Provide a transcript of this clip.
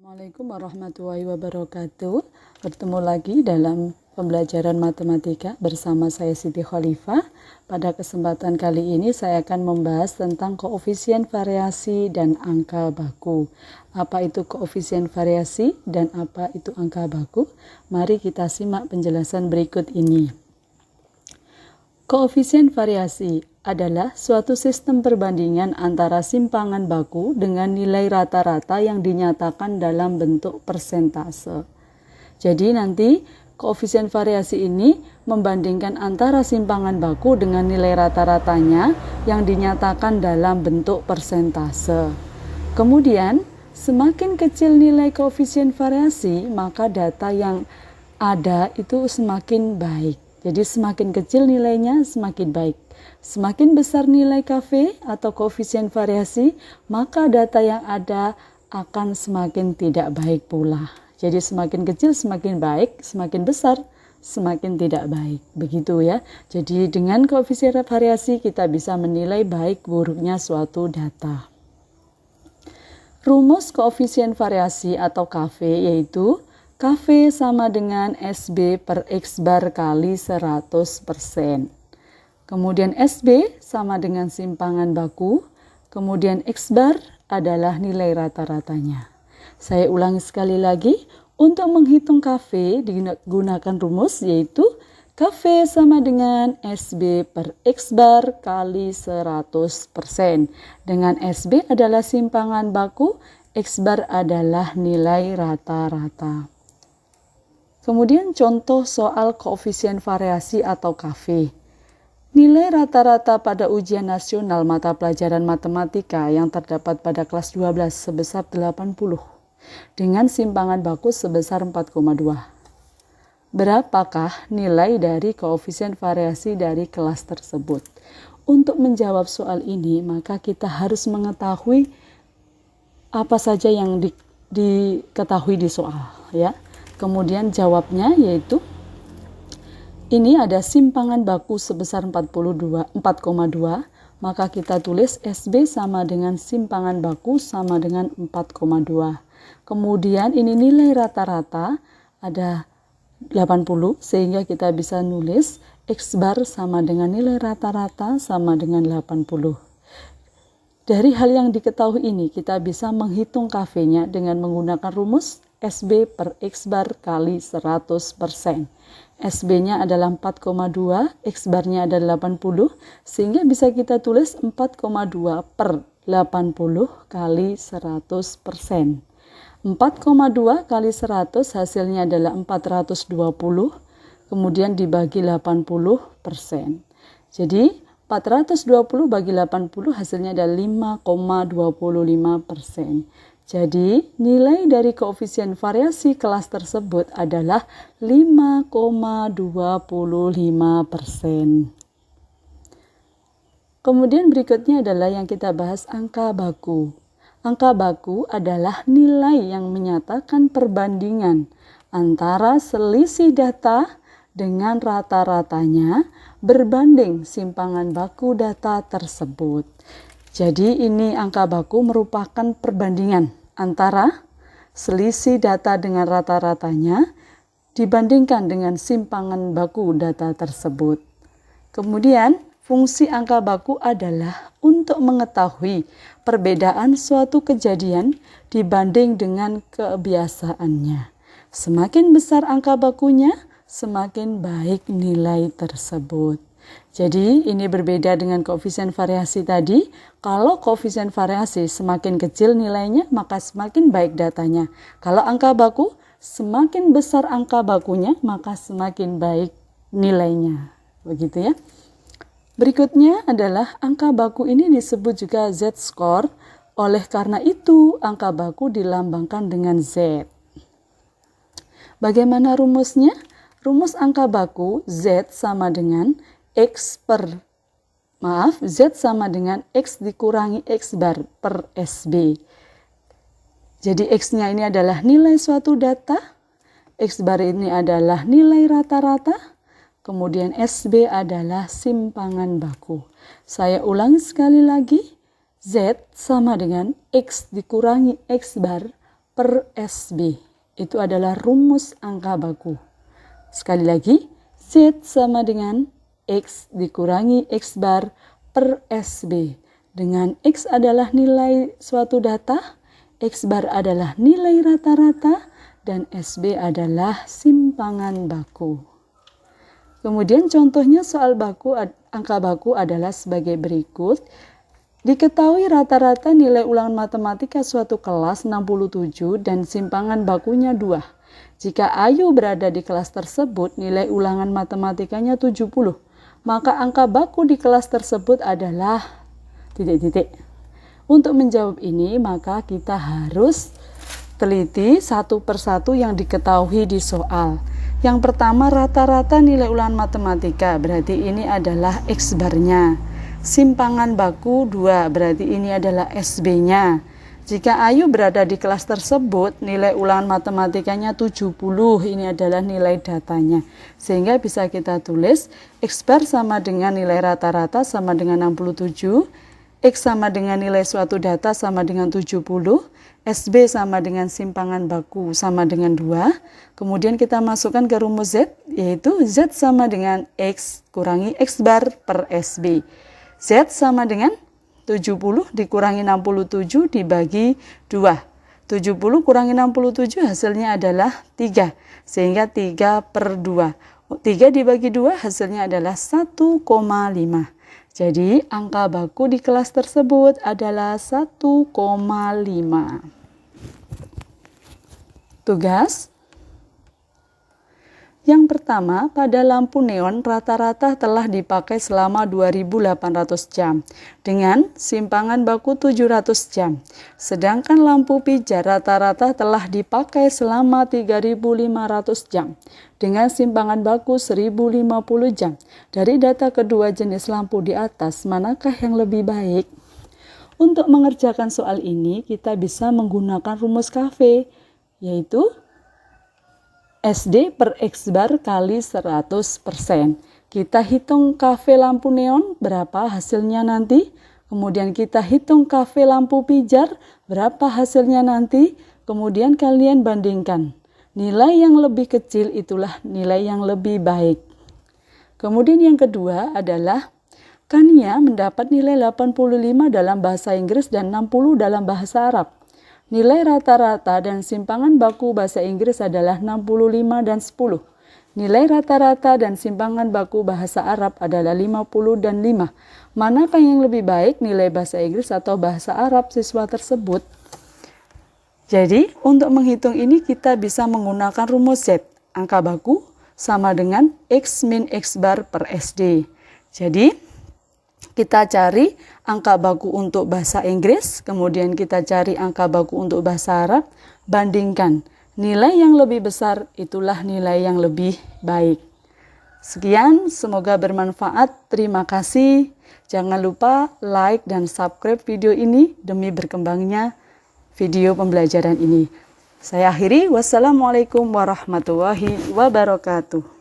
Assalamualaikum warahmatullahi wabarakatuh. Bertemu lagi dalam pembelajaran matematika bersama saya Siti Khalifah. Pada kesempatan kali ini saya akan membahas tentang koefisien variasi dan angka baku. Apa itu koefisien variasi dan apa itu angka baku? Mari kita simak penjelasan berikut ini. Koefisien variasi adalah suatu sistem perbandingan antara simpangan baku dengan nilai rata-rata yang dinyatakan dalam bentuk persentase. Jadi nanti koefisien variasi ini membandingkan antara simpangan baku dengan nilai rata-ratanya yang dinyatakan dalam bentuk persentase. Kemudian, semakin kecil nilai koefisien variasi, maka data yang ada itu semakin baik. Jadi semakin kecil nilainya semakin baik. Semakin besar nilai KV atau koefisien variasi, maka data yang ada akan semakin tidak baik pula. Jadi semakin kecil semakin baik, semakin besar semakin tidak baik. Begitu ya. Jadi dengan koefisien variasi kita bisa menilai baik buruknya suatu data. Rumus koefisien variasi atau KV yaitu KV sama dengan SB per X bar kali 100%. Kemudian SB sama dengan simpangan baku. Kemudian X bar adalah nilai rata-ratanya. Saya ulangi sekali lagi. Untuk menghitung KV digunakan rumus yaitu KV sama dengan SB per X bar kali 100%. Dengan SB adalah simpangan baku, X bar adalah nilai rata-rata. Kemudian contoh soal koefisien variasi atau KV. Nilai rata-rata pada ujian nasional mata pelajaran matematika yang terdapat pada kelas 12 sebesar 80 dengan simpangan baku sebesar 4,2. Berapakah nilai dari koefisien variasi dari kelas tersebut? Untuk menjawab soal ini, maka kita harus mengetahui apa saja yang diketahui di soal, ya. Kemudian jawabnya yaitu ini ada simpangan baku sebesar 4,2, maka kita tulis SB sama dengan simpangan baku sama dengan 4,2. Kemudian ini nilai rata-rata ada 80 sehingga kita bisa nulis X bar sama dengan nilai rata-rata sama dengan 80. Dari hal yang diketahui ini kita bisa menghitung KV-nya dengan menggunakan rumus SB per X bar kali 100%. SB-nya adalah 4,2, X bar-nya adalah 80, sehingga bisa kita tulis 4,2 per 80 kali 100%. 4,2 kali 100 hasilnya adalah 420, kemudian dibagi 80%. Jadi 420 bagi 80 hasilnya adalah 5,25%. Jadi, nilai dari koefisien variasi kelas tersebut adalah 5,25%. Kemudian berikutnya adalah yang kita bahas angka baku. Angka baku adalah nilai yang menyatakan perbandingan antara selisih data dengan rata-ratanya berbanding simpangan baku data tersebut. Jadi ini angka baku merupakan perbandingan antara selisih data dengan rata-ratanya dibandingkan dengan simpangan baku data tersebut. Kemudian fungsi angka baku adalah untuk mengetahui perbedaan suatu kejadian dibanding dengan kebiasaannya. Semakin besar angka bakunya, semakin baik nilai tersebut. Jadi ini berbeda dengan koefisien variasi tadi. Kalau koefisien variasi semakin kecil nilainya maka semakin baik datanya. Kalau angka baku semakin besar angka bakunya maka semakin baik nilainya. Begitu ya. Berikutnya adalah angka baku ini disebut juga Z-score. Oleh karena itu angka baku dilambangkan dengan Z. Bagaimana rumusnya? Rumus angka baku Z sama dengan Z sama dengan X dikurangi X bar per SB. Jadi X-nya ini adalah nilai suatu data, X bar ini adalah nilai rata-rata, kemudian SB adalah simpangan baku. Saya ulangi sekali lagi, Z sama dengan X dikurangi X bar per SB. Itu adalah rumus angka baku. Sekali lagi, Z sama dengan X dikurangi X bar per SB. Dengan X adalah nilai suatu data, X bar adalah nilai rata-rata, dan SB adalah simpangan baku. Kemudian contohnya soal angka baku adalah sebagai berikut. Diketahui rata-rata nilai ulangan matematika suatu kelas 67 dan simpangan bakunya 2. Jika Ayu berada di kelas tersebut, nilai ulangan matematikanya 70. Maka angka baku di kelas tersebut adalah ... Untuk menjawab ini, maka kita harus teliti satu persatu yang diketahui di soal. Yang pertama, rata-rata nilai ulangan matematika, berarti ini adalah X barnya. Simpangan baku 2, berarti ini adalah SB-nya. Jika Ayu berada di kelas tersebut, nilai ulangan matematikanya 70, ini adalah nilai datanya. Sehingga bisa kita tulis X bar sama dengan nilai rata-rata sama dengan 67, X sama dengan nilai suatu data sama dengan 70, SB sama dengan simpangan baku sama dengan 2. Kemudian kita masukkan ke rumus Z, yaitu Z sama dengan X kurangi X bar per SB. Z sama dengan 70 dikurangi 67 dibagi 2. 70 kurangi 67 hasilnya adalah 3. Sehingga 3 per 2. 3 dibagi 2 hasilnya adalah 1,5. Jadi angka baku di kelas tersebut adalah 1,5. Tugas yang pertama, pada lampu neon rata-rata telah dipakai selama 2.800 jam dengan simpangan baku 700 jam. Sedangkan lampu pijar rata-rata telah dipakai selama 3.500 jam dengan simpangan baku 1.050 jam. Dari data kedua jenis lampu di atas, manakah yang lebih baik? Untuk mengerjakan soal ini, kita bisa menggunakan rumus KV, yaitu SD per X bar kali 100%. Kita hitung KV lampu neon, berapa hasilnya nanti. Kemudian kita hitung KV lampu pijar, berapa hasilnya nanti. Kemudian kalian bandingkan. Nilai yang lebih kecil itulah nilai yang lebih baik. Kemudian yang kedua adalah Kania mendapat nilai 85 dalam bahasa Inggris dan 60 dalam bahasa Arab. Nilai rata-rata dan simpangan baku bahasa Inggris adalah 65 dan 10. Nilai rata-rata dan simpangan baku bahasa Arab adalah 50 dan 5. Manakah yang lebih baik, nilai bahasa Inggris atau bahasa Arab siswa tersebut? Jadi, untuk menghitung ini kita bisa menggunakan rumus Z. Angka baku sama dengan X min X bar per SD. Jadi, kita cari angka baku untuk bahasa Inggris, kemudian kita cari angka baku untuk bahasa Arab, bandingkan. Nilai yang lebih besar itulah nilai yang lebih baik. Sekian, semoga bermanfaat. Terima kasih. Jangan lupa like dan subscribe video ini demi berkembangnya video pembelajaran ini. Saya akhiri. Wassalamualaikum warahmatullahi wabarakatuh.